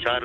4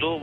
2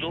2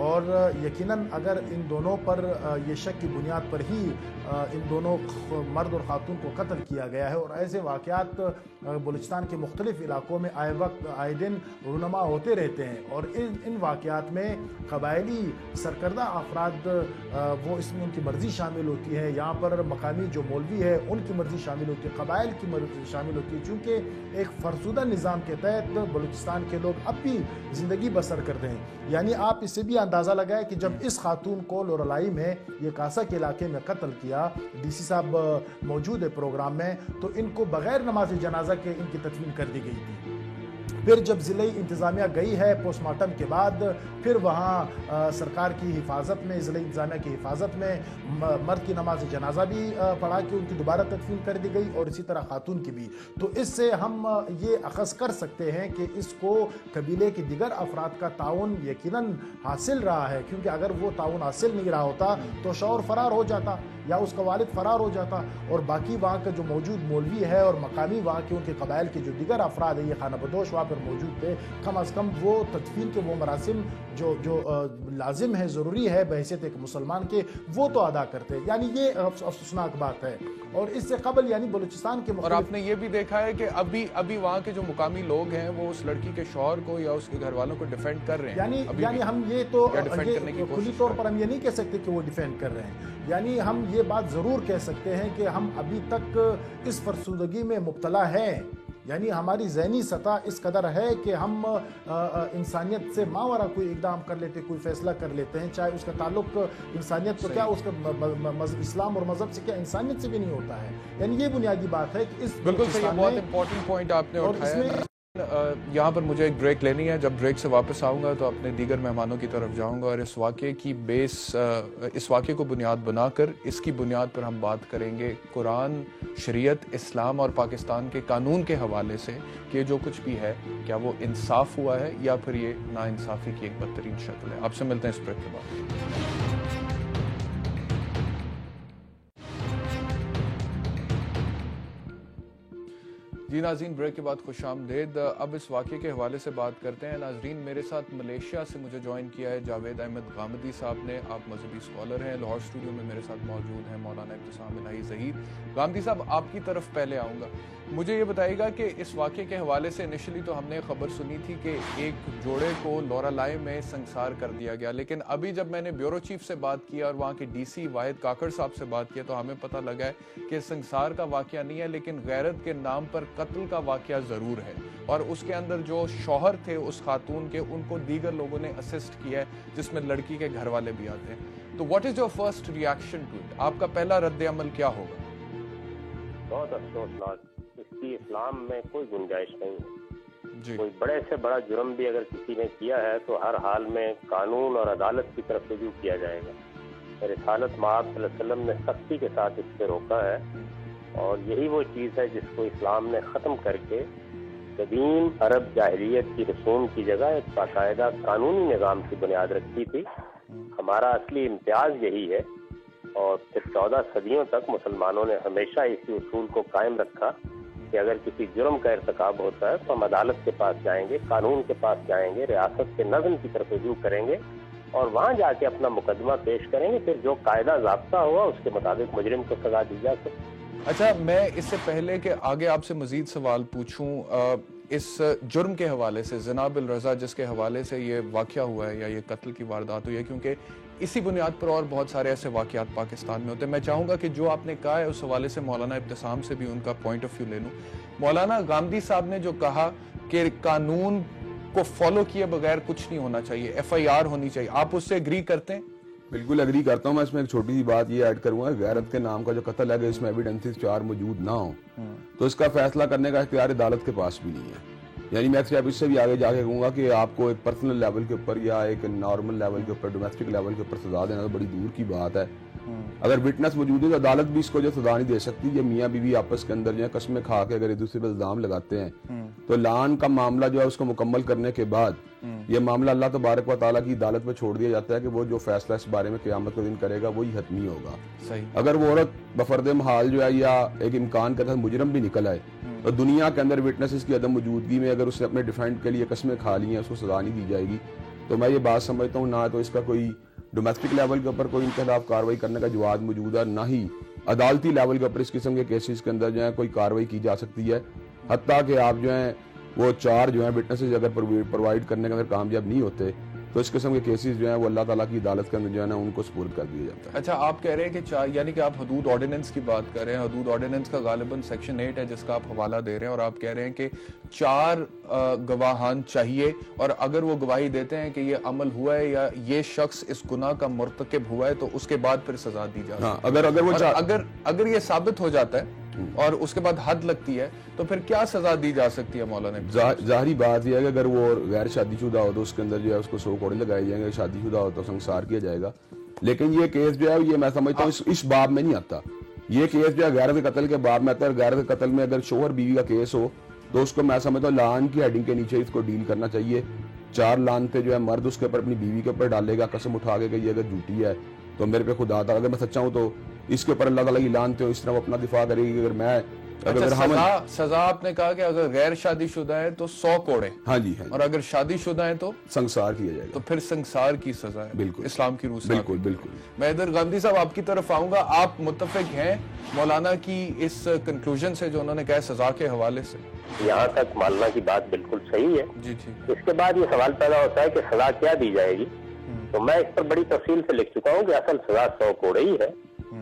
اور یقیناً اگر ان دونوں پر یہ شک کی بنیاد پر ہی ان دونوں مرد اور خاتون کو قتل کیا گیا ہے، اور ایسے واقعات بلوچستان کے مختلف علاقوں میں آئے دن رونما ہوتے رہتے ہیں، اور ان واقعات میں قبائلی سرکردہ افراد وہ اس میں ان کی مرضی شامل ہوتی ہے، یہاں پر مقامی جو مولوی ہے ان کی مرضی شامل ہوتی ہے، قبائل کی مرضی شامل ہوتی ہے، چونکہ ایک فرسودہ نظام کے تحت بلوچستان کے لوگ اب بھی زندگی بسر کرتے ہیں۔ یعنی آپ اس سے بھی اندازہ لگائیں کہ جب اس خاتون کو لورالائی میں یہ کاسا کے علاقے میں قتل کیا، ڈی سی صاحب موجود ہے پروگرام میں، تو ان کو بغیر نماز جنازہ کے ان کی تدفین کر دی گئی تھی۔ پھر جب ضلعی انتظامیہ گئی ہے پوسٹ مارٹم کے بعد، پھر وہاں سرکار کی حفاظت میں، ضلعی انتظامیہ کی حفاظت میں مرد کی نماز جنازہ بھی پڑھا کے ان کی دوبارہ تدفین کر دی گئی، اور اسی طرح خاتون کی بھی۔ تو اس سے ہم یہ اخذ کر سکتے ہیں کہ اس کو قبیلے کے دیگر افراد کا تعاون یقیناً حاصل رہا ہے، کیونکہ اگر وہ تعاون حاصل نہیں رہا ہوتا تو شوہر فرار ہو جاتا یا اس کا والد فرار ہو جاتا، اور باقی وہاں کا جو موجود مولوی ہے اور مقامی وہاں کے ان کے قبائل کے جو دیگر افراد ہیں، یہ خانہ بدوش وہاں پر موجود تھے، کم از کم وہ تدفین کے وہ مراسم جو لازم ہے، ضروری ہے بحیثیت ایک مسلمان کے، وہ تو ادا کرتے ہیں۔ یعنی یہ افسوسناک بات ہے۔ اور اس سے قبل یعنی بلوچستان کے اور آپ نے یہ بھی دیکھا ہے کہ ابھی وہاں کے جو مقامی لوگ ہیں وہ اس لڑکی کے شوہر کو یا اس کے گھر والوں کو ڈیفینڈ کر رہے ہیں، یعنی ہم یہ تو کھلی طور پر ہم یہ نہیں کہہ سکتے کہ وہ ڈیفینڈ کر رہے ہیں، یعنی ہم یہ بات ضرور کہہ سکتے ہیں کہ ہم ابھی تک اس فرسودگی میں مبتلا ہیں، یعنی ہماری ذہنی سطح اس قدر ہے کہ ہم انسانیت سے ماورا کوئی اقدام کر لیتے، کوئی فیصلہ کر لیتے ہیں، چاہے اس کا تعلق انسانیت تو کیا اس کا اسلام اور مذہب سے کیا انسانیت سے بھی نہیں ہوتا ہے۔ یعنی یہ بنیادی بات ہے کہ اس بالکل صحیح، بہت امپورٹنٹ پوائنٹ آپ نے اٹھایا۔ یہاں پر مجھے ایک بریک لینی ہے، جب بریک سے واپس آؤں گا تو اپنے دیگر مہمانوں کی طرف جاؤں گا، اور اس واقعے کو بنیاد بنا کر اس کی بنیاد پر ہم بات کریں گے قرآن، شریعت، اسلام اور پاکستان کے قانون کے حوالے سے کہ جو کچھ بھی ہے کیا وہ انصاف ہوا ہے یا پھر یہ ناانصافی کی ایک بدترین شکل ہے۔ آپ سے ملتے ہیں اس بریک کے بعد۔ جی ناظرین، بریک کے بعد خوش آمدید۔ اب اس واقعے کے حوالے سے بات کرتے ہیں۔ ناظرین، میرے ساتھ ملیشیا سے مجھے جوائن کیا ہے جاوید احمد غامدی صاحب نے، آپ مذہبی اسکالر ہیں۔ لاہور اسٹوڈیو میں میرے ساتھ موجود ہیں مولانا ابتسام الہی ظہیر۔ غامدی صاحب، آپ کی طرف پہلے آؤں گا، مجھے یہ بتائیے گا کہ اس واقعے کے حوالے سے انیشلی تو ہم نے خبر سنی تھی کہ ایک جوڑے کو لورالائی میں سنگسار کر دیا گیا، لیکن ابھی جب میں نے بیورو چیف سے بات کیا اور وہاں کے ڈی سی واحد کاکڑ صاحب سے بات کیا تو ہمیں پتہ لگا ہے کہ سنگسار کا واقعہ نہیں ہے، لیکن غیرت کے نام پر قتل کا واقعہ ضرور ہے، اور اس کے اندر جو شوہر تھے اس خاتون کے، ان کو دیگر لوگوں نے اسسٹ کیا ہے، جس میں لڑکی کے گھر والے بھی آتے ہیں۔ تو what is your first reaction to it? آپ کا پہلا رد عمل کیا ہوگا؟ بہت افسوسناک، اس کی اسلام میں کوئی گنجائش نہیں ہے جی۔ کوئی بڑے سے بڑا جرم بھی اگر کسی نے کیا ہے تو ہر حال میں قانون اور عدالت کی طرف رجوع کیا جائے گا۔ رسالت مآب صلی اللہ علیہ وسلم نے سختی کے ساتھ اس سے روکا ہے، اور یہی وہ چیز ہے جس کو اسلام نے ختم کر کے قدیم عرب جاہلیت کی رسوم کی جگہ ایک باقاعدہ قانونی نظام کی بنیاد رکھی تھی۔ ہمارا اصلی امتیاز یہی ہے، اور پھر 14 صدیوں تک مسلمانوں نے ہمیشہ اسی اصول کو قائم رکھا کہ اگر کسی جرم کا ارتکاب ہوتا ہے تو ہم عدالت کے پاس جائیں گے، قانون کے پاس جائیں گے، ریاست کے نظم کی طرف رجوع کریں گے، اور وہاں جا کے اپنا مقدمہ پیش کریں گے، پھر جو قاعدہ ضابطہ ہوا اس کے مطابق مجرم کو سزا دی جا سکے۔ اچھا، میں اس سے پہلے کہ آگے آپ سے مزید سوال پوچھوں، اس جرم کے حوالے سے، زنا بالرضا جس کے حوالے سے یہ واقعہ ہوا ہے یا یہ قتل کی واردات ہوئی ہے، کیونکہ اسی بنیاد پر اور بہت سارے ایسے واقعات پاکستان میں ہوتے ہیں، میں چاہوں گا کہ جو آپ نے کہا ہے اس حوالے سے مولانا ابتسام سے بھی ان کا پوائنٹ آف ویو لے لوں۔ مولانا، غامدی صاحب نے جو کہا کہ قانون کو فالو کیے بغیر کچھ نہیں ہونا چاہیے، FIR ہونی چاہیے، آپ اس سے اگری کرتے ہیں؟ بالکل اگری کرتا ہوں۔ میں اس میں ایک چھوٹی سی بات یہ ایڈ کروں گا، غیرت کے نام کا جو قتل ہے کہ اس میں ایویڈنسز 4 موجود نہ ہوں تو اس کا فیصلہ کرنے کا اختیار عدالت کے پاس بھی نہیں ہے۔ یعنی میں اس سے بھی آگے جا کے کہوں گا کہ آپ کو ایک پرسنل لیول کے اوپر یا ایک نارمل لیول کے اوپر، ڈومیسٹک لیول کے اوپر سزا دینا تو بڑی دور کی بات ہے۔ اگر وٹنس موجود ہے تو عدالت بھی اس کو جو سزا نہیں دے سکتی۔ یہ میاں بیوی آپس کے اندر جو قسمیں کھا کے اگر ایک دوسرے پر الزام لگاتے ہیں تو لعان کا معاملہ جو ہے اس کو مکمل کرنے کے بعد یہ معاملہ اللہ تبارک و تعالیٰ کی عدالت میں چھوڑ دیا جاتا ہے کہ وہ جو فیصلہ اس بارے میں قیامت کے دن کرے گا وہی حتمی ہوگا۔ اگر وہ عورت بفرد محال جو ہے یا ایک امکان کے تحت مجرم بھی نکل آئے تو دنیا کے اندر وٹنسز کی عدم موجودگی میں اگر اس نے اپنے ڈیفینڈ کے لیے قسمیں کھا لی ہیں اس کو سزا نہیں دی جائے گی، تو میں یہ بات سمجھتا ہوں نہ تو اس کا کوئی ڈومیسٹک لیول کے اوپر کوئی ان کے خلاف کارروائی کرنے کا جواز موجود ہے، نہ ہی عدالتی لیول کے اوپر اس قسم کے کیسز کے اندر جو ہے کوئی کارروائی کی جا سکتی ہے. حتیٰ کہ آپ جو ہیں وہ 4 جو ہیں وٹنسز اگر پرووائڈ کرنے کے اندر کامیاب نہیں ہوتے تو اس قسم کے کیسز جو ہیں وہ اللہ تعالیٰ کی عدالت کے اندر جو ہے نا ان کو سپرد کر دیا جاتا ہے. اچھا، آپ کہہ رہے ہیں کہ یعنی کہ آپ حدود آرڈیننس کی بات کر رہے ہیں. حدود آرڈیننس کا غالباً سیکشن 8 ہے جس کا آپ حوالہ دے رہے ہیں، اور آپ کہہ رہے ہیں کہ 4 گواہان چاہیے، اور اگر وہ گواہی دیتے ہیں کہ یہ عمل ہوا ہے یا یہ شخص اس گناہ کا مرتکب ہوا ہے تو اس کے بعد پھر سزا دی جاتی ہے. اگر یہ ثابت ہو جاتا ہے اور اس کے بعد حد لگتی ہے تو پھر کیا سزا دی جا سکتی ہے مولانا؟ ظاہری بات یہ ہے کہ اگر وہ غیر شادی شدہ ہو تو اس کے اندر جو ہے اس کو 100 کوڑے لگائے جائیں گے، شادی شدہ ہو تو سنسار کیا جائے گا. لیکن یہ کیس جو ہے یہ میں سمجھتا ہوں اس باب میں نہیں آتا. یہ کیس جو ہے غیرت قتل کے باب میں آتا ہے. غیرت قتل میں اگر شوہر بیوی کا کیس ہو تو اس کو میں سمجھتا ہوں لعان کی ہیڈنگ کے نیچے اس کو ڈیل کرنا چاہیے. 4 لعنتیں جو ہے مرد اس کے اوپر اپنی بیوی کے اوپر ڈالے گا قسم اٹھا کے کہ یہ اگر جھوٹی ہے تو میرے پہ خدا تعالیٰ، اگر میں سچا ہوں تو اس کے اوپر اللہ تعالیٰ کی لعنتیں ہوں، اس طرح وہ اپنا دفاع کرے گی. اگر میں سزا آپ نے کہا کہ اگر غیر شادی شدہ ہے تو 100 کوڑے، ہاں جی، اور اگر شادی شدہ ہے تو سنسار کیا جائے گا. تو پھر سنسار کی سزا ہے بالکل اسلام کی روح سے. بالکل. میں ادھر گاندھی صاحب آپ کی طرف آؤں گا. آپ متفق ہیں مولانا کی اس کنکلوژن سے جو انہوں نے کہا سزا کے حوالے سے؟ یہاں تک مولانا کی بات بالکل صحیح ہے. جی ٹھیک. اس کے بعد یہ سوال پیدا ہوتا ہے کہ سزا کیا دی جائے گی. تو میں اس پر بڑی تفصیل سے لکھ چکا ہوں کہ اصل سزا 100 کوڑے ہی ہے.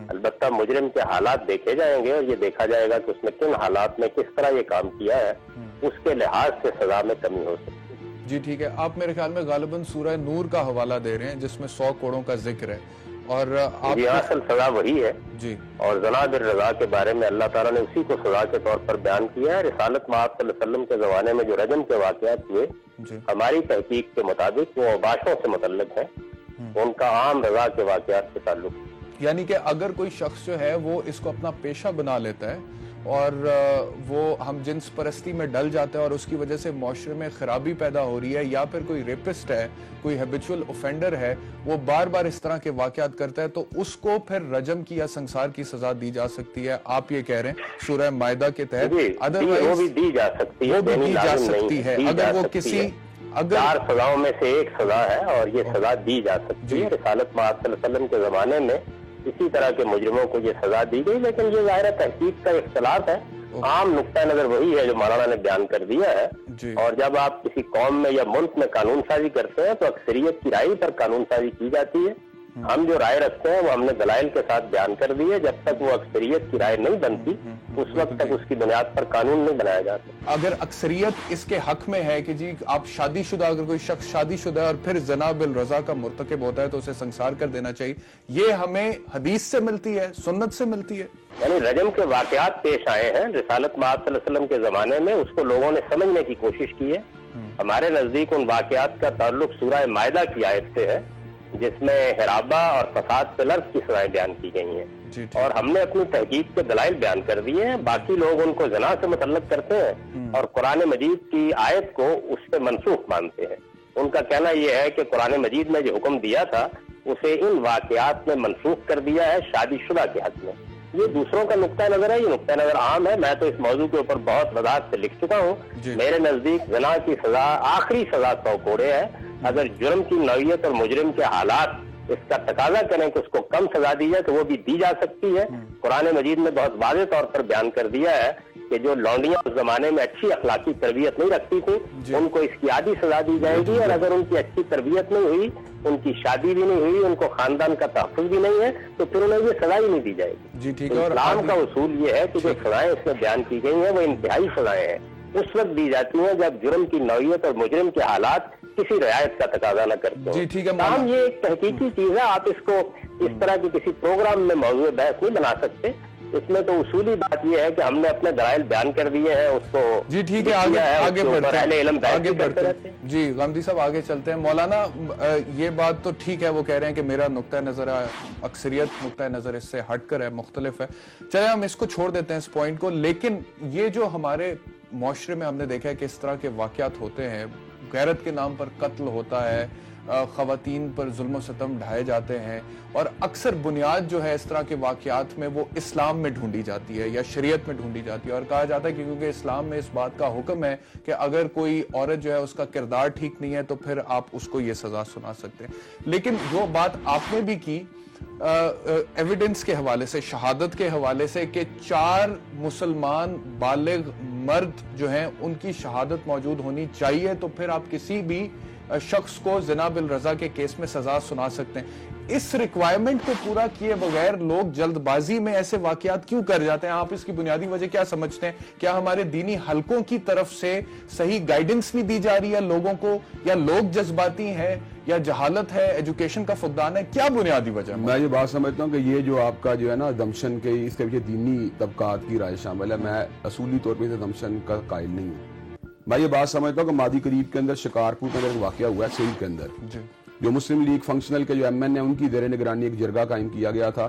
البتہ مجرم کے حالات دیکھے جائیں گے اور یہ دیکھا جائے گا کہ اس نے کن حالات میں کس طرح یہ کام کیا ہے، اس کے لحاظ سے سزا میں کمی ہو سکتی ہے. جی ٹھیک ہے. آپ میرے خیال میں غالباً سورہ نور کا حوالہ دے رہے ہیں جس میں 100 کوڑوں کا ذکر ہے، اور جی اصل سزا وہی ہے. جی. اور زنا بالرضا کے بارے میں اللہ تعالیٰ نے اسی کو سزا کے طور پر بیان کیا ہے. رسالت مآب صلی اللہ علیہ وسلم کے زمانے میں جو رجم کے واقعات ہوئے ہماری تحقیق کے مطابق وہ اوباشوں سے متعلق ہیں، ان کا عام رضا کے واقعات سے تعلق. یعنی کہ اگر کوئی شخص جو ہے وہ اس کو اپنا پیشہ بنا لیتا ہے اور وہ ہم جنس پرستی میں ڈل جاتا ہے اور اس کی وجہ سے معاشرے میں خرابی پیدا ہو رہی ہے، یا پھر کوئی ریپسٹ ہے، کوئی ہیبیچول اوفینڈر ہے، وہ بار بار اس طرح کے واقعات کرتا ہے، تو اس کو پھر رجم کی یا سنسار کی سزا دی جا سکتی ہے. آپ یہ کہہ رہے ہیں سورہ مائدہ کے تحت. وہ بھی دی جا سکتی ہے، وہ بھی دی جا سکتی ہے اگر وہ کسی 4 سزاؤں میں سے ایک سزا ہے اور یہ سزا دی جا سکتی ہے. رسالت مآب صلی اللہ علیہ وسلم کے زمانے میں اسی طرح کے مجرموں کو یہ سزا دی گئی، لیکن یہ ظاہر تحقیق کا اختلاف ہے. عام نقطہ نظر وہی ہے جو مولانا نے بیان کر دیا ہے. اور جب آپ کسی قوم میں یا ملک میں قانون سازی کرتے ہیں تو اکثریت کی رائے پر قانون سازی کی جاتی ہے. ہم جو رائے رکھتے ہیں وہ ہم نے دلائل کے ساتھ بیان کر دی ہے. جب تک وہ اکثریت کی رائے نہیں بنتی اس وقت تک اس کی بنیاد پر قانون نہیں بنایا جاتا. اگر اکثریت اس کے حق میں ہے کہ جی آپ شادی شدہ، اگر کوئی شخص شادی شدہ ہے اور پھر زنا بالرضا کا مرتکب ہوتا ہے تو اسے سنسار کر دینا چاہیے، یہ ہمیں حدیث سے ملتی ہے، سنت سے ملتی ہے. یعنی رجم کے واقعات پیش آئے ہیں رسالت مآب صلی اللہ علیہ وسلم کے زمانے میں، اس کو لوگوں نے سمجھنے کی کوشش کی ہے. ہمارے نزدیک ان واقعات کا تعلق سورہ مائدہ کی آیت سے ہے جس میں حرابہ اور فساد فی الارض کی سزائیں بیان کی گئی ہیں. اور ہم نے اپنی تحقیق کے دلائل بیان کر دیے ہیں. باقی لوگ ان کو زنا سے متعلق کرتے ہیں اور قرآن مجید کی آیت کو اس سے منسوخ مانتے ہیں. ان کا کہنا یہ ہے کہ قرآن مجید میں جو حکم دیا تھا اسے ان واقعات میں منسوخ کر دیا ہے شادی شدہ کے حق میں. یہ دوسروں کا نقطہ نظر ہے، یہ نقطہ نظر عام ہے. میں تو اس موضوع کے اوپر بہت وضاحت سے لکھ چکا ہوں. میرے نزدیک زنا کی سزا آخری سزا 100 کوڑے ہے. اگر جرم کی نوعیت اور مجرم کے حالات اس کا تقاضا کریں کہ اس کو کم سزا دی جائے تو وہ بھی دی جا سکتی ہے. قرآن مجید میں بہت واضح طور پر بیان کر دیا ہے کہ جو لونڈیاں اس زمانے میں اچھی اخلاقی تربیت نہیں رکھتی تھی ان کو اس کی آدھی سزا دی جائے گی. اور اگر ان کی اچھی تربیت نہیں ہوئی، ان کی شادی بھی نہیں ہوئی، ان کو خاندان کا تحفظ بھی نہیں ہے تو پھر انہیں یہ سزا ہی نہیں دی جائے گی. جی ٹھیک ہے. اور اسلام کا اصول یہ ہے کہ جو سزائیں اس میں بیان کی گئی ہیں وہ انتہائی سزائیں ہیں. اس وقت دی جاتی ہیں جب جرم کی نوعیت اور مجرم کے حالات کسی رعایت کا تقاضا نہ کرتے. جی ٹھیک ہے. ہم یہ ایک تحقیقی چیز ہے، آپ اس کو اس طرح کی کسی پروگرام میں موضوع بحث نہیں بنا سکتے. اس میں تو اصولی بات یہ ہے کہ ہم نے اپنے دلائل بیان کر دیے ہیں اس کو. جی ٹھیک ہے. آگے بڑھتے ہیں. جی غامدی صاحب آگے چلتے ہیں. مولانا یہ بات تو ٹھیک ہے، وہ کہہ رہے ہیں کہ میرا نقطہ نظر اکثریت نقطہ نظر اس سے ہٹ کر ہے، مختلف ہے. چلے ہم اس کو چھوڑ دیتے ہیں اس پوائنٹ کو. لیکن یہ جو ہمارے معاشرے میں ہم نے دیکھا ہے کہ اس طرح کے واقعات ہوتے ہیں، غیرت کے نام پر قتل ہوتا ہے، خواتین پر ظلم و ستم ڈھائے جاتے ہیں، اور اکثر بنیاد جو ہے اس طرح کے واقعات میں وہ اسلام میں ڈھونڈی جاتی ہے یا شریعت میں ڈھونڈی جاتی ہے، اور کہا جاتا ہے کہ کیونکہ اسلام میں اس بات کا حکم ہے کہ اگر کوئی عورت جو ہے اس کا کردار ٹھیک نہیں ہے تو پھر آپ اس کو یہ سزا سنا سکتے ہیں۔ لیکن جو بات آپ نے بھی کی ایویڈنس کے حوالے سے، شہادت کے حوالے سے، کہ 4 مسلمان بالغ مرد جو ہیں ان کی شہادت موجود ہونی چاہیے تو پھر آپ کسی بھی شخص کو زنا بالرضا کے کیس میں سزا سنا سکتے ہیں۔ اس ریکوائرمنٹ کو پورا کیے بغیر لوگ جلد بازی میں ایسے واقعات کیوں کر جاتے ہیں؟ آپ اس کی بنیادی وجہ کیا سمجھتے ہیں؟ کیا ہمارے دینی حلقوں کی طرف سے صحیح گائیڈنس نہیں دی جا رہی ہے لوگوں کو، یا لوگ جذباتی ہیں، یا جہالت ہے، ایجوکیشن کا فقدان ہے؟ کیا بنیادی وجہ ہے؟ میں یہ بات سمجھتا ہوں کہ یہ جو آپ کا جو ہے نا دمشن کے، اس کے پیچھے دینی طبقات کی رائے شامل ہے۔ میں اصولی طور پہ دمشن کا قائل نہیں ہوں۔ میں یہ بات سمجھتا ہوں کہ مادی قریب کے اندر شکارپور کے اندر ایک واقعہ ہوا ہے، سعید کے اندر، جو مسلم لیگ فنکشنل کے جو ایم این ہے ان کی زیر نگرانی ایک جرگہ قائم کیا گیا تھا،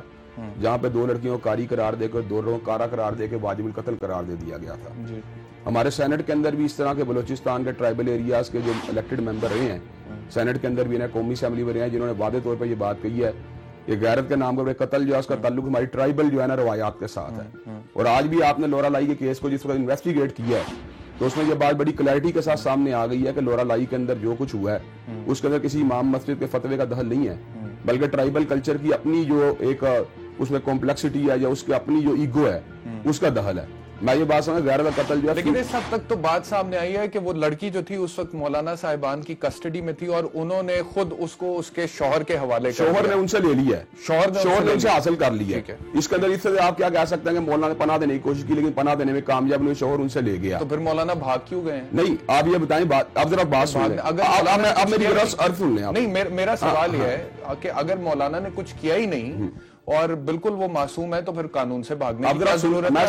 جہاں پہ 2 لڑکیوں کو قاری قرار دے کر 2 لوگوں کو کارا قرار دے کے واجب القتل قرار دے دیا گیا تھا۔ ہمارے سینٹ کے اندر بھی اس طرح کے بلوچستان کے ٹرائبل ایریاز کے جو الیکٹڈ ممبر رہے ہیں سینٹ کے اندر بھی قومی اسمبلی میں رہے ہیں، جنہوں نے واضح طور پہ یہ بات کہی ہے کہ غیرت کے نام پر قتل جو ہے اس کا تعلق ہماری ٹرائبل جو ہے نا روایات کے ساتھ ہے۔ اور آج بھی آپ نے لورا لائی کے کیس کو جس وقت انویسٹیگیٹ کیا ہے تو اس میں یہ بات بڑی کلیئرٹی کے ساتھ سامنے آ گئی ہے کہ لورا لائی کے اندر جو کچھ ہوا ہے اس کے اندر کسی امام مسجد کے فتوے کا دخل نہیں ہے، بلکہ ٹرائبل کلچر کی اپنی جو ایک اس میں کمپلیکسٹی ہے یا اس کی اپنی جو ایگو ہے اس کا دخل ہے۔ میں یہ بات سمجھ غیرت کا قتل جو ہے، لیکن اس حد تک تو بات سامنے آئی ہے کہ وہ لڑکی جو تھی اس وقت مولانا صاحبان کی کسٹڈی میں تھی اور انہوں نے خود اس کو اس کے شوہر کے حوالے کر دیا۔ شوہر نے ان سے لے لیا ہے، شوہر نے ان سے حاصل کر لیا ہے۔ اس کے اندر اس سے آپ کیا کہہ سکتے ہیں کہ مولانا نے پناہ دینے کی کوشش کی لیکن پناہ دینے میں کامیاب نہیں، شوہر ان سے لے گیا۔ تو پھر مولانا بھاگ کیوں گئے ہیں؟ نہیں آپ یہ بتائیں، آپ ذرا بات سن لیں، اب میری عرض سن لیں۔ نہیں میرا سوال یہ ہے کہ اگر مولانا نے کچھ کیا ہی نہیں اور بالکل وہ معصوم ہے تو پھر قانون سے بھاگنے کی کیا ضرورت ہے؟ میں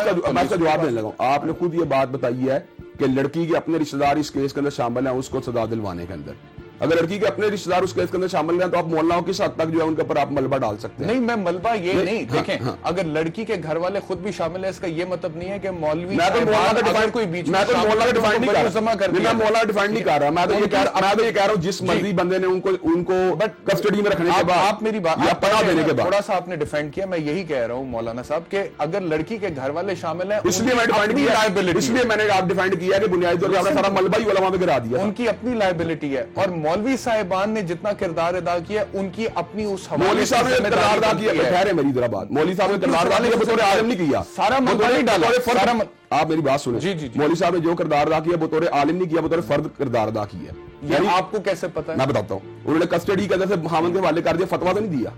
اس کا جواب دینے لگا ہوں۔ آپ نے خود یہ بات بتائی ہے کہ لڑکی کے اپنے رشتہ دار اس کیس کے اندر شامل ہیں اس کو سزا دلوانے کے اندر۔ اگر لڑکی کے اپنے رشتہ دار اس کیس کے اندر شامل ہیں تو آپ مولانا کس حد تک جو ہے ان کے اوپر آپ ملبہ ڈال سکتے ہیں؟ نہیں، میں ملبہ یہ نہیں، دیکھیں اگر لڑکی کے گھر والے خود بھی شامل ہیں اس کا یہ مطلب نہیں ہے کہ مولوی میں تو مولانا ڈیفائنڈ نہیں کر رہا، میں تو یہ کہہ رہا ہوں جس مرضی بندے نے ان کو کسٹڈی میں رکھنے کے بعد آپ میری بات پناہ دینے کے بعد تھوڑا سا آپ نے ڈیفینڈ کیا، میں یہی کہہ رہا ہوں مولانا صاحب کہ اگر لڑکی کے گھر والے شامل ہیں اس لیے میں نے آپ ڈیفائنڈ کیا کہ بنیادی طور پر سارا ملبہ ہی علماء میں گرا دیا، ان کی اپنی لائبلٹی ہے، اور مولوی صاحبان نے جتنا کردار ادا کیا ان کی اپنی اس مولوی صاحب نے کردار ادا کیا، خیر میری ذرا بات، مولوی صاحب نے کردار ادا کیا بطور عالم نہیں کیا، سارا ملبہ نہیں ڈالا۔ آپ میری بات سنیں، مولوی صاحب نے جو کردار ادا کیا بطور عالم نہیں کیا، بطور فرد کردار ادا کیا۔ یعنی آپ کو کیسے پتا ہے؟ میں بتاتا ہوں، انہوں نے کسٹڈی کے اندر سے خاوند کے حوالے کر دیا، فتویٰ تو نہیں دیا۔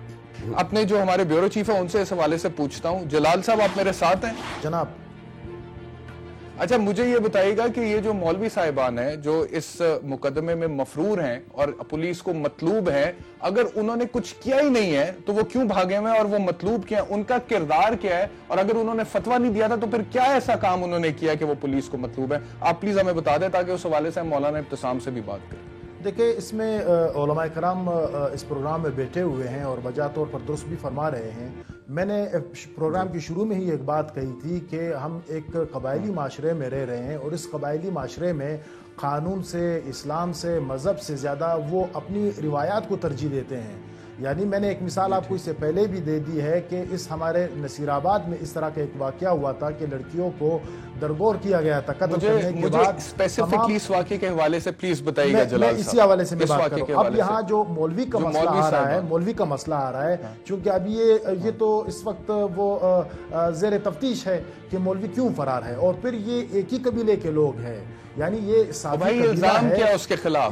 اپنے جو ہمارے بیورو چیف ہیں ان سے اس حوالے سے پوچھتا ہوں، جلال صاحب آپ میرے ساتھ ہیں؟ جناب اچھا مجھے یہ بتائیے گا کہ یہ جو مولوی صاحبان ہیں جو اس مقدمے میں مفرور ہیں اور پولیس کو مطلوب ہیں، اگر انہوں نے کچھ کیا ہی نہیں ہے تو وہ کیوں بھاگے ہوئے ہیں اور وہ مطلوب کیا ہے، ان کا کردار کیا ہے، اور اگر انہوں نے فتویٰ نہیں دیا تھا تو پھر کیا ایسا کام انہوں نے کیا کہ وہ پولیس کو مطلوب ہے؟ آپ پلیز ہمیں بتا دیں تاکہ اس حوالے سے مولانا ابتسام سے بھی بات کریں۔ دیکھیں اس میں علماء کرام اس پروگرام میں بیٹھے ہوئے ہیں اور وجہ طور پر درست بھی فرما رہے ہیں۔ میں نے پروگرام کی شروع میں ہی ایک بات کہی تھی کہ ہم ایک قبائلی معاشرے میں رہ رہے ہیں اور اس قبائلی معاشرے میں قانون سے، اسلام سے، مذہب سے زیادہ وہ اپنی روایات کو ترجیح دیتے ہیں۔ یعنی میں نے ایک مثال آپ کو اس سے پہلے بھی دے دی ہے کہ اس ہمارے نصیر آباد میں اس طرح کا ایک واقعہ ہوا تھا کہ لڑکیوں کو درگور کیا گیا تھا قتل کرنے کے بعد۔ اسپیسیفکلی اس واقعے کے حوالے سے پلیز بتائیے گا جلال صاحب۔ میں اسی حوالے سے میں بات کر رہا ہوں۔ اب یہاں جو مولوی کا مسئلہ آ رہا ہے، مولوی کا مسئلہ آ رہا ہے، چونکہ اب یہ تو اس وقت وہ زیر تفتیش ہے کہ مولوی کیوں فرار ہے، اور پھر یہ ایک ہی قبیلے کے لوگ ہیں، یعنی یہ بھائی الزام کیا اس کے خلاف؟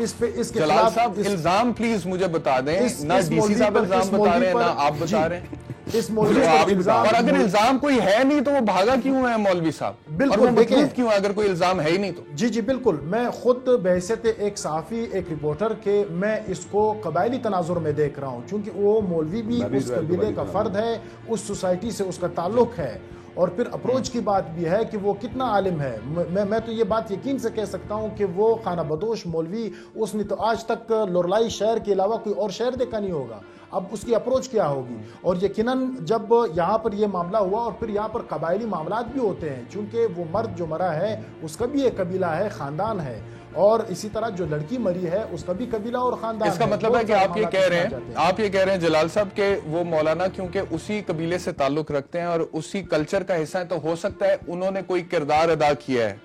جلال صاحب الزام پلیز مجھے بتا دیں، نہ ڈی سی صاحب الزام بتا رہے ہیں نہ آپ بتا رہے ہیں۔ اس مولوی اور اگر الزام کوئی ہے نہیں تو وہ بھاگا کیوں ہے مولوی صاحب؟ بالکل مطلوب کیوں ہے اگر کوئی الزام ہے ہی نہیں تو؟ جی بالکل، میں خود بحیثیت ایک صحافی، ایک رپورٹر کے میں اس کو قبائلی تناظر میں دیکھ رہا ہوں، چونکہ وہ مولوی بھی اس قبیلے کا فرد ہے، اس سوسائٹی سے اس کا تعلق ہے، اور پھر اپروچ کی بات بھی ہے کہ وہ کتنا عالم ہے۔ میں تو یہ بات یقین سے کہہ سکتا ہوں کہ وہ خانہ بدوش مولوی اس نے تو آج تک لورلائی شہر کے علاوہ کوئی اور شہر دیکھا نہیں ہوگا، اب اس کی اپروچ کیا ہوگی؟ اور یقیناً جب یہاں پر یہ معاملہ ہوا، اور پھر یہاں پر قبائلی معاملات بھی ہوتے ہیں، چونکہ وہ مرد جو مرا ہے اس کا بھی ایک قبیلہ ہے، خاندان ہے، اور اسی طرح جو لڑکی مری ہے اس کا بھی قبیلہ اور خاندان اس کا مطلب ہے کہ آپ یہ کہہ رہے ہیں جلال صاحب کہ وہ مولانا کیونکہ اسی قبیلے سے تعلق رکھتے ہیں اور اسی کلچر کا حصہ ہے تو ہو سکتا ہے انہوں نے کوئی کردار ادا کیا ہے.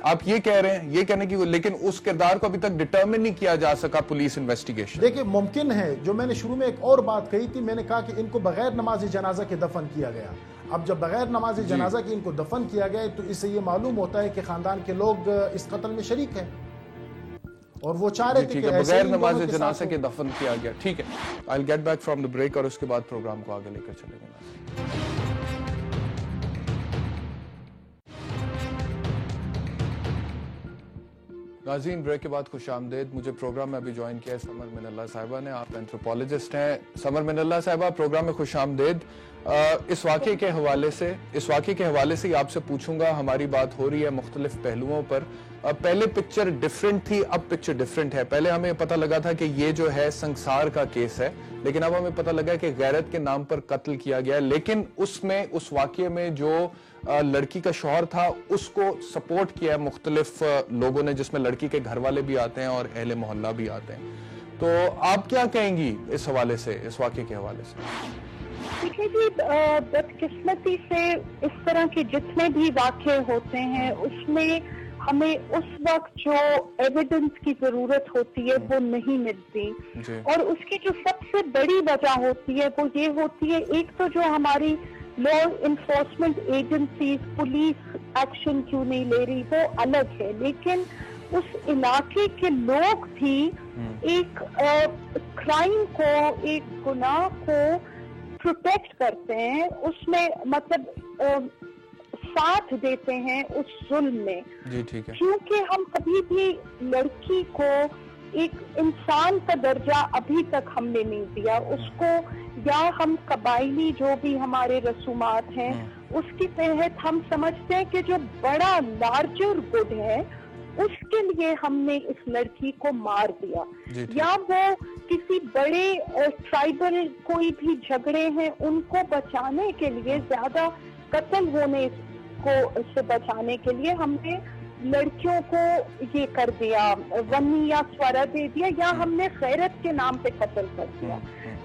آپ یہ کہہ رہے ہیں, یہ کہنے کی, لیکن اس کردار کو ابھی تک ڈٹرمن نہیں کیا جا سکا پولیس انویسٹیگیشن. دیکھیں ممکن ہے, جو میں نے شروع میں ایک اور بات کہی تھی, میں نے کہا کہ ان کو بغیر نماز جنازہ کے دفن کیا گیا. اب جب بغیر نماز جنازہ کے ان کو دفن کیا گیا تو اس سے یہ معلوم ہوتا ہے کہ خاندان کے لوگ اس قتل میں شریک ہیں اور وہ چاہ رہے تھے کہ بغیر نماز جنازہ کے دفن کیا گیا. ٹھیک ہے, I'll get back from the break اور اس کے بعد پروگرام کو آگے لے کر چلیں گے. ناظرین, بریک کے بعد خوش آمدید. مجھے پروگرام میں ابھی جوائن کیا ہے سمر من اللہ صاحبہ نے. آپ اینتھروپولوجسٹ ہیں. سمر من اللہ صاحبہ, پروگرام میں خوش آمدید. اس واقعے کے حوالے سے آپ سے پوچھوں گا. ہماری بات ہو رہی ہے مختلف پہلوؤں پر. پہلے پکچر ڈیفرنٹ تھی, اب پکچر ڈیفرنٹ ہے. پہلے ہمیں پتہ لگا تھا کہ یہ جو ہے سنسار کا کیس ہے, لیکن اب ہمیں پتہ لگا کہ غیرت کے نام پر قتل کیا گیا. لیکن اس واقعے میں جو لڑکی کا شوہر تھا اس کو سپورٹ کیا ہے مختلف لوگوں نے, جس میں لڑکی کے گھر والے بھی آتے ہیں اور اہل محلہ بھی آتے ہیں. تو آپ کیا کہیں گی اس حوالے سے, اس واقعے کے حوالے سے؟ دیکھیں جی, بدقسمتی سے اس طرح کے جتنے بھی واقعے ہوتے ہیں اس میں ہمیں اس وقت جو ایویڈنس کی ضرورت ہوتی ہے وہ نہیں ملتی. اور اس کی جو سب سے بڑی وجہ ہوتی ہے وہ یہ ہوتی ہے, ایک تو جو ہماری law enforcement agencies police action کیوں نہیں لے رہی وہ الگ ہے, لیکن اس علاقے کے لوگ بھی ایک کرائم کو, ایک گناہ کو پروٹیکٹ کرتے ہیں, اس میں مطلب ساتھ دیتے ہیں اس ظلم میں. کیونکہ ہم کبھی بھی لڑکی کو ایک انسان کا درجہ ابھی تک ہم نے نہیں دیا اس کو, یا ہم قبائلی جو بھی ہمارے رسومات ہیں اس کی تحت ہم سمجھتے ہیں کہ جو بڑا لارجر گڈ ہے اس کے لیے ہم نے اس لڑکی کو مار دیا. یا وہ کسی بڑے ٹرائبل کوئی بھی جھگڑے ہیں ان کو بچانے کے لیے, زیادہ قتل ہونے کو سے بچانے کے لیے ہم نے لڑکیوں کو یہ کر دیا, ونی یا سورا دے دیا, یا ہم نے غیرت کے نام پہ قتل کر دیا.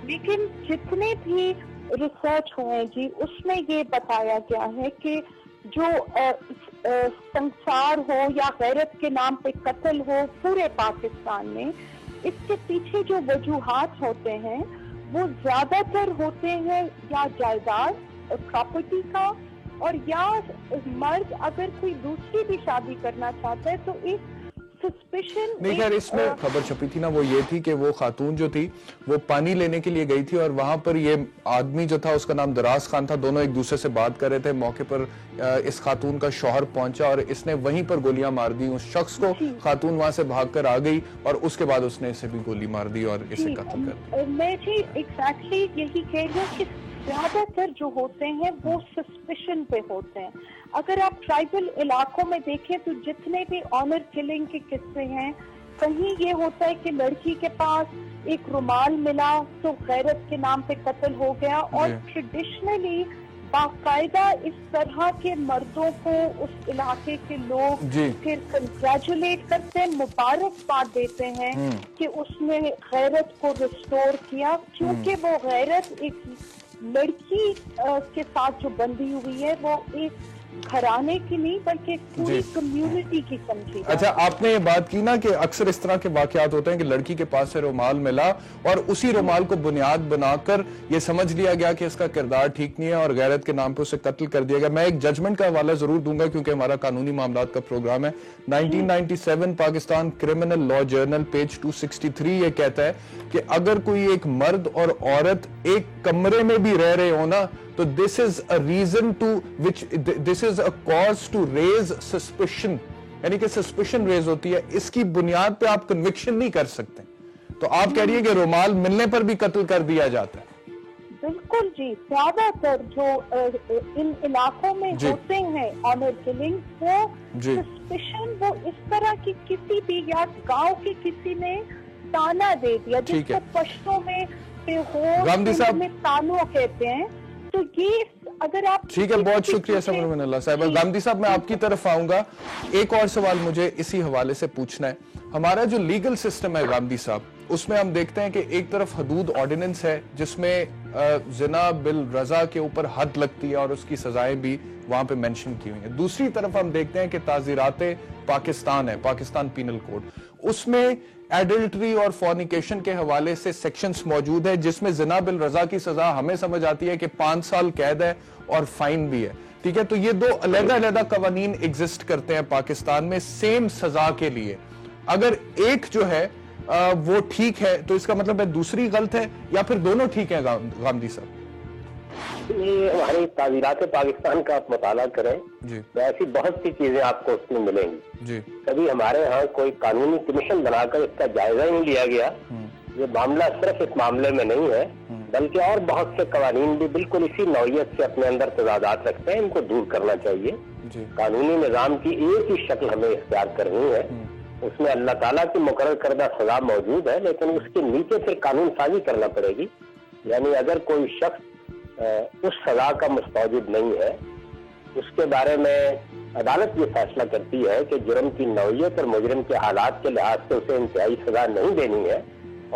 لیکن جتنے بھی ریسرچ ہوئے جی اس میں یہ بتایا گیا ہے کہ جو سنسار ہو یا غیرت کے نام پہ قتل ہو پورے پاکستان میں, اس کے پیچھے جو وجوہات ہوتے ہیں وہ زیادہ تر ہوتے ہیں یا جائیداد پراپرٹی کا, اور یا مرد اگر کوئی دوسری بھی شادی کرنا چاہتا ہے تو ایک سسپیشن. نہیں خیر, اس میں خبر چھپی تھی نا وہ یہ تھی کہ وہ خاتون جو تھی وہ پانی لینے کے لیے گئی تھی اور وہاں پر یہ آدمی جو تھا اس کا نام دراز خان تھا, دونوں ایک دوسرے سے بات کر رہے تھے. موقع پر اس خاتون کا شوہر پہنچا اور اس نے وہیں پر گولیاں مار دی اس شخص کو. خاتون وہاں سے بھاگ کر آ گئی اور اس کے بعد اس نے اسے بھی گولی مار دی اور اسے قتل کر دیا. میں جی ایگزیکٹلی یہی کہہ رہی ہوں کہ زیادہ تر جو ہوتے ہیں وہ سسپیشن پہ ہوتے ہیں. اگر آپ ٹرائبل علاقوں میں دیکھیں تو جتنے بھی آنر کلنگ کے قصے ہیں, کہیں یہ ہوتا ہے کہ لڑکی کے پاس ایک رومال ملا تو غیرت کے نام پہ قتل ہو گیا. اور ٹریڈیشنلی باقاعدہ اس طرح کے مردوں کو اس علاقے کے لوگ پھر کنگریچولیٹ کرتے ہیں, مبارکباد دیتے ہیں کہ اس نے غیرت کو ریسٹور کیا, کیونکہ وہ غیرت ایک لڑکی کے ساتھ جو بندی ہوئی ہے وہ ایک گھرانے کی نہیں بلکہ پوری کمیونٹی کی سمجھی. اچھا, آپ نے یہ بات کی نا کہ اکثر اس طرح کے واقعات ہوتے ہیں کہ لڑکی کے پاس سے رومال ملا اور اسی رومال کو بنیاد بنا کر یہ سمجھ لیا گیا کہ اس کا کردار ٹھیک نہیں ہے اور غیرت کے نام پہ اسے قتل کر دیا گیا. میں ایک ججمنٹ کا حوالہ ضرور دوں گا کیونکہ ہمارا قانونی معاملات کا پروگرام ہے. 1997 Pakistan criminal law journal page 263 یہ کہتا ہے کہ اگر کوئی ایک مرد اور عورت ایک کمرے میں بھی رہ رہے ہو نا تو this is a reason to which this is a cause to raise suspicion, یعنی کہ suspicion raise ہوتی ہے, اس کی بنیاد پہ آپ conviction نہیں کر سکتے. تو آپ کہہ رہی ہیں کہ رومال ملنے پر بھی قتل کر دیا جاتا ہے. بالکل جی, زیادہ تر جو ان علاقوں میں ہوتے ہیں آنر کلنگ وہ سسپیشن وہ اس طرح کی کسی بھی یا گاؤں کے کسی نے تانا دے دیا جس کو پشتوں میں تانو کہتے ہیں, تو یہ اگر آپ ٹھیک ہے، بہت شکریہ سمر من اللہ صاحبہ. گامدی صاحب میں آپ کی طرف آؤں گا. ایک اور سوال مجھے اسی حوالے سے پوچھنا ہے. ہمارا جو لیگل سسٹم ہے گامدی صاحب، اس میں ہم دیکھتے ہیں کہ ایک طرف حدود آرڈیننس ہے جس میں زنا بالرضا کے اوپر حد لگتی ہے اور اس کی سزائیں بھی وہاں پہ مینشن کی ہوئی ہیں. دوسری طرف ہم دیکھتے ہیں کہ تعزیرات پاکستان ہے، پاکستان پینل کوڈ، اس میں ایڈلٹری اور فورنیکیشن کے حوالے سے سیکشنز موجود ہے جس میں زنا بالرضا کی سزا ہمیں سمجھ آتی ہے کہ 5 سال قید ہے اور فائن بھی ہے. ٹھیک ہے، تو یہ دو علیحدہ قوانین ایگزسٹ کرتے ہیں پاکستان میں سیم سزا کے لیے. اگر ایک جو ہے وہ ٹھیک ہے تو اس کا مطلب ہے دوسری غلط ہے، یا پھر دونوں ٹھیک ہیں غامدی صاحب؟ یہ ہماری تعزیرات پاکستان کا آپ مطالعہ کریں جی تو ایسی بہت سی چیزیں آپ کو اس میں ملیں گی. جی کبھی ہمارے ہاں کوئی قانونی کمیشن بنا کر اس کا جائزہ ہی نہیں لیا گیا. یہ معاملہ صرف اس معاملے میں نہیں ہے بلکہ اور بہت سے قوانین بھی بالکل اسی نوعیت سے اپنے اندر تضادات رکھتے ہیں. ان کو دور کرنا چاہیے. قانونی نظام کی ایک ہی شکل ہمیں اختیار کرنی ہے. اس میں اللہ تعالیٰ کی مقرر کردہ سزا موجود ہے لیکن اس کے نیچے پھر قانون سازی کرنا پڑے گی. یعنی اگر کوئی شخص اس سزا کا مستوجب نہیں ہے، اس کے بارے میں عدالت یہ فیصلہ کرتی ہے کہ جرم کی نوعیت اور مجرم کے حالات کے لحاظ سے اسے انتہائی سزا نہیں دینی ہے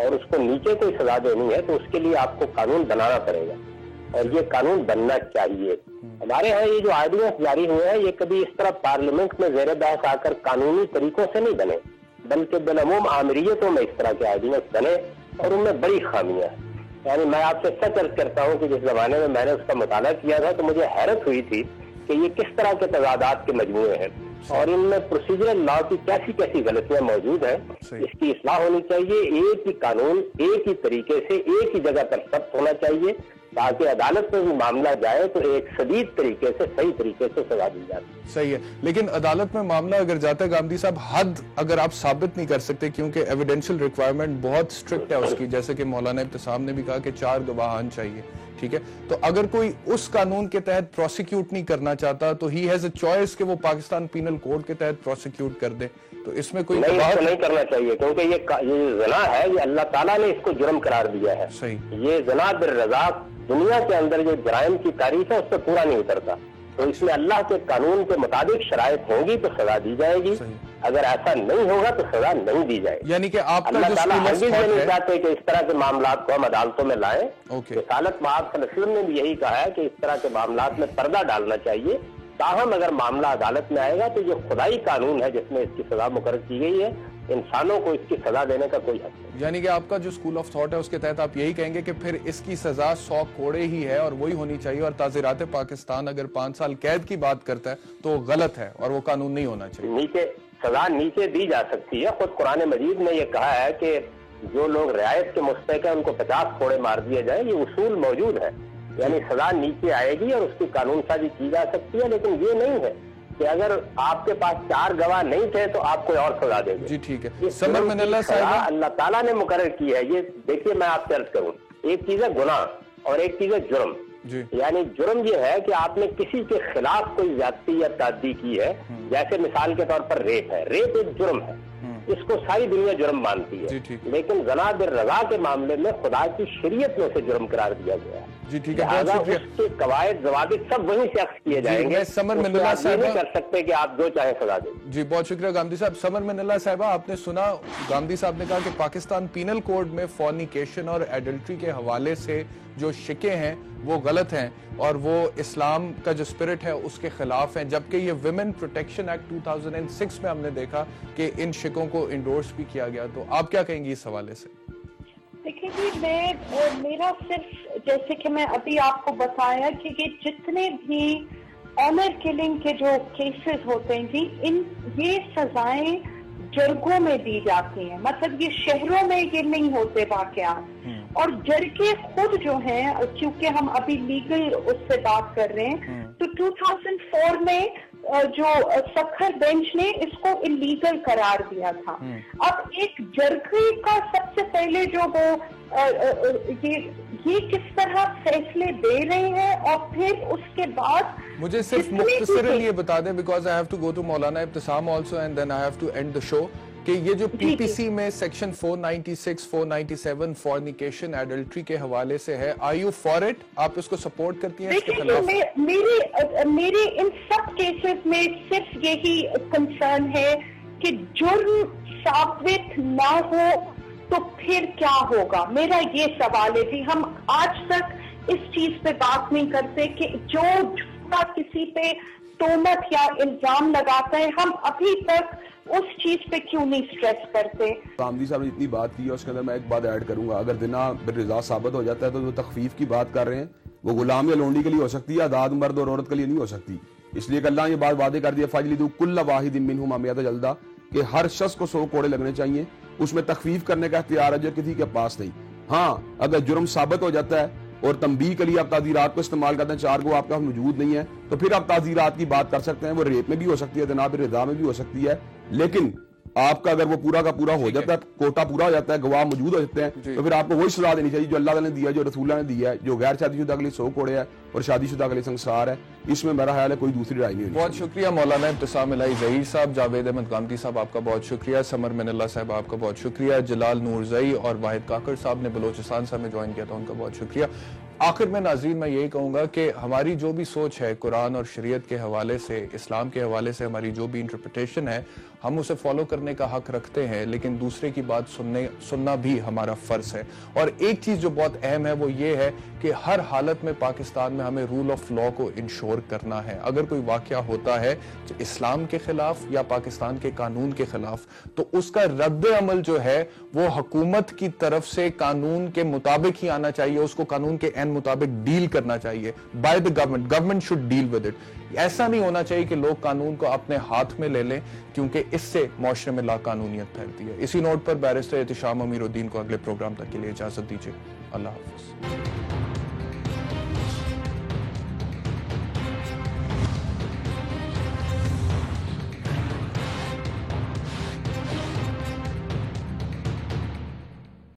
اور اس کو نیچے کوئی سزا دینی ہے، تو اس کے لیے آپ کو قانون بنانا پڑے گا اور یہ قانون بننا چاہیے. ہمارے ہاں یہ جو آرڈیننس جاری ہوئے ہیں یہ کبھی اس طرح پارلیمنٹ میں زیر بحث آ کر قانونی طریقوں سے نہیں بنے بلکہ بالعموم آمریتوں میں اس طرح کے آرڈیننس بنے اور ان میں بڑی خامیاں ہیں. یعنی میں آپ سے سچ عرض کرتا ہوں کہ جس زمانے میں نے اس کا مطالعہ کیا تھا تو مجھے حیرت ہوئی تھی کہ یہ کس طرح کے تضادات کے مجموعے ہیں اور ان میں پروسیجرل لا کی کیسی کیسی غلطیاں موجود ہیں. اس کی اصلاح ہونی چاہیے. ایک ہی قانون ایک ہی طریقے سے ایک ہی جگہ پر ثبت ہونا چاہیے تاکہ عدالت میں بھی معاملہ جائے تو ایک شدید طریقے سے صحیح طریقے سے سزا دی جاتی. صحیح ہے، لیکن عدالت میں معاملہ اگر جاتا ہے گامدی صاحب، حد اگر آپ ثابت نہیں کر سکتے کیونکہ ایویڈینشل ریکوائرمنٹ بہت سٹرکٹ ہے اس کی، جیسے کہ مولانا ابتسام نے بھی کہا کہ 4 گواہان چاہیے. ٹھیک ہے، تو اگر کوئی اس قانون کے تحت پروسیکیوٹ نہیں کرنا چاہتا تو ہی ہیز اے چوائس کہ وہ پاکستان پینل کوڈ کے تحت پروسیکیوٹ کر دے. تو اس میں کوئی نہیں کرنا چاہیے کیونکہ یہ زنا ہے، یہ اللہ تعالیٰ نے اس کو جرم قرار دیا ہے. صحیح، یہ زنا بالرضا دنیا کے اندر جو جرائم کی تعریف ہے اس سے پورا نہیں اترتا. تو اس میں اللہ کے قانون کے مطابق شرائط ہوں گی تو سزا دی جائے گی. اگر ایسا نہیں ہوگا تو سزا نہیں دی جائے گی. یعنی کہ آپ اللہ تعالیٰ ہرگز یہ نہیں چاہتے کہ اس طرح کے معاملات کو ہم عدالتوں میں لائیں. رسالت مآب صلی اللہ علیہ وسلم نے بھی یہی کہا ہے کہ اس طرح کے معاملات میں پردہ ڈالنا چاہیے. تاہم اگر معاملہ عدالت میں آئے گا تو یہ خدائی قانون ہے جس میں اس کی سزا مقرر کی گئی ہے. انسانوں کو اس کی سزا دینے کا کوئی حق نہیں. یعنی کہ آپ کا جو اسکول آف تھاٹ ہے اس کے تحت آپ یہی کہیں گے کہ پھر اس کی سزا 100 کوڑے ہی ہے اور وہی ہونی چاہیے، اور تعزیرات پاکستان اگر 5 سال قید کی بات کرتا ہے تو غلط ہے اور وہ قانون نہیں ہونا چاہیے. نیچے سزا نیچے دی جا سکتی ہے. خود قرآن مجید نے یہ کہا ہے کہ جو لوگ رعایت کے مستحق ہیں ان کو 50 کوڑے مار دیے جائیں. یہ اصول موجود ہے. یعنی سزا نیچے آئے گی اور اس کی قانون سازی کی جا سکتی ہے، لیکن یہ نہیں ہے کہ اگر آپ کے پاس 4 گواہ نہیں تھے تو آپ کوئی اور سزا دیں گے. جی ٹھیک ہے. سمر من اللہ صاحب، اللہ تعالیٰ نے مقرر کی ہے. یہ دیکھیے میں آپ سے عرض کروں، ایک چیز ہے گناہ اور ایک چیز ہے جرم. یعنی جرم یہ ہے کہ آپ نے کسی کے خلاف کوئی زیادتی یا تعدی کی ہے. جیسے مثال کے طور پر ریپ ہے. ریپ ایک جرم ہے، اس کو ساری دنیا جرم مانتی ہے. لیکن زنا بالرضا کے معاملے میں خدا کی شریعت میں سے جرم قرار دیا گیا ہے. جی ٹھیک ہے، اس کے قواعد ضوابط سب وہیں سے اخذ کیے جائیں گے. سمر من اللہ صاحب نہیں کر سکتے کہ آپ جو چاہیں سزا دیں. جی بہت شکریہ گامدی صاحب. سمر من اللہ صاحبہ، آپ نے سنا گامدی صاحب نے کہا کہ پاکستان پینل کوڈ میں فورنیکیشن اور ایڈلٹری کے حوالے سے جو شکیں ہیں وہ غلط ہیں اور وہ اسلام کا جو اسپرٹ ہے اس کے خلاف ہیں، جبکہ یہ ویمن پروٹیکشن ایکٹ 2006 میں ہم نے دیکھا کہ ان شکوں کو انڈورس بھی کیا گیا. تو آپ کیا کہیں گی اس حوالے سے؟ دیکھیں جی، میرا صرف جیسے کہ میں ابھی آپ کو بتایا کہ یہ جتنے بھی آنر کلنگ کے جو کیسز ہوتے ہیں جی، یہ سزائیں جرگوں میں دی جاتی ہیں. مطلب یہ شہروں میں یہ نہیں ہوتے واقعات. اور جرگے خود جو ہیں، کیونکہ ہم ابھی لیگل اس سے بات کر رہے ہیں، تو 2004 میں جو سکھر بینچ نے اس کو انلیگل قرار دیا تھا. اب ایک جرگے کا سب سے پہلے جو وہ یہ کس طرح فیصلے دے رہے ہیں اور پھر اس کے بعد مجھے صرف مختصراً یہ بتا دیں، because I have to go to Maulana ابتسام also and then I have to end the show، کہ یہ جو پی پی سی میں سیکشن 496 497 فورنیکیشن ایڈلٹری کے حوالے سے ہے, آر یو فار اٹ؟ آپ اس کو سپورٹ کرتی ہیں اس کے خلاف؟ میرے ان سب کیسز میں صرف یہی کنسرن ہے کہ جرم ثابت نہ ہو تو پھر کیا ہوگا. میرا یہ سوال ہے جی, ہم آج تک اس چیز پہ بات نہیں کرتے کہ جو کسی پہ تہمت یا الزام لگاتا ہے, ہم ابھی تک اس چیز پہ کیوں نہیں سٹریس کرتے. آمدی صاحب نے اتنی بات کی ہے, اس کے اندر میں ایک بات ایڈ کروں گا. اگر زنا بالرضا ثابت ہو جاتا ہے تو جو تخفیف کی بات کر رہے ہیں وہ غلام یا لونڈی کے لیے ہو سکتی ہے, آزاد مرد اور عورت کے لیے نہیں ہو سکتی. اس لیے کہ اللہ نے یہ بات وعدے کر دیا فَاجْلِدُوا كُلَّ وَاحِدٍ مِّنْهُمْ 100 جلدہ, کہ ہر شخص کو 100 کوڑے لگنے چاہیے. اس میں تخفیف کرنے کا اختیار ہے جو کسی کے پاس نہیں. ہاں اگر جرم ثابت ہو جاتا ہے اور تنبیہ کے لیے آپ تعزیرات کو استعمال کرتے ہیں, 4 کو آپ کے پاس موجود نہیں ہے, تو پھر آپ تعزیرات کی بات کر سکتے ہیں. وہ ریپ میں بھی ہو سکتی ہے, زنا بالرضا میں بھی ہو سکتی ہے. لیکن آپ کا اگر وہ پورا کا پورا ہو جاتا ہے, کوٹا پورا ہو جاتا ہے, گواہ موجود ہو جاتے ہیں, تو پھر آپ کو وہی سزا دینی چاہیے جو اللہ تعالیٰ نے دیا, جو رسول اللہ نے دیا ہے. جو غیر شادی شدہ کے لیے 100 کوڑے ہے اور شادی شدہ کے لیے سنگسار ہے. اس میں میرا خیال ہے کوئی دوسری رائے نہیں ہونی. بہت شکریہ مولانا ابتسام الہی ظہیر صاحب, جاوید احمد گامدی صاحب آپ کا بہت شکریہ, سمر من اللہ صاحب آپ کا بہت شکریہ, جلال نورزئی اور واحد کاکڑ صاحب نے بلوچستان سے ہمیں جوائن کیا تھا, ان کا بہت شکریہ. آخر میں ناظرین میں یہی کہوں گا کہ ہماری جو بھی سوچ ہے قرآن اور شریعت کے حوالے سے, اسلام کے حوالے سے ہماری جو بھی انٹرپریٹیشن ہے, ہم اسے فالو کرنے کا حق رکھتے ہیں, لیکن دوسرے کی بات سننا بھی ہمارا فرض ہے. اور ایک چیز جو بہت اہم ہے وہ یہ ہے کہ ہر حالت میں پاکستان میں ہمیں رول آف لا کو انشور کرنا ہے. اگر کوئی واقعہ ہوتا ہے اسلام کے خلاف یا پاکستان کے قانون کے خلاف, تو اس کا رد عمل جو ہے وہ حکومت کی طرف سے قانون کے مطابق ہی آنا چاہیے, اس کو قانون کے عین مطابق ڈیل کرنا چاہیے. By the government should deal with it. ایسا نہیں ہونا چاہیے کہ لوگ قانون کو اپنے ہاتھ میں لے لیں, کیونکہ اس سے معاشرے میں لا قانونیت پھیلتی ہے. اسی نوٹ پر بیرسٹر احتشام امیر الدین کو اگلے پروگرام تک کے لیے اجازت دیجیے. اللہ حافظ.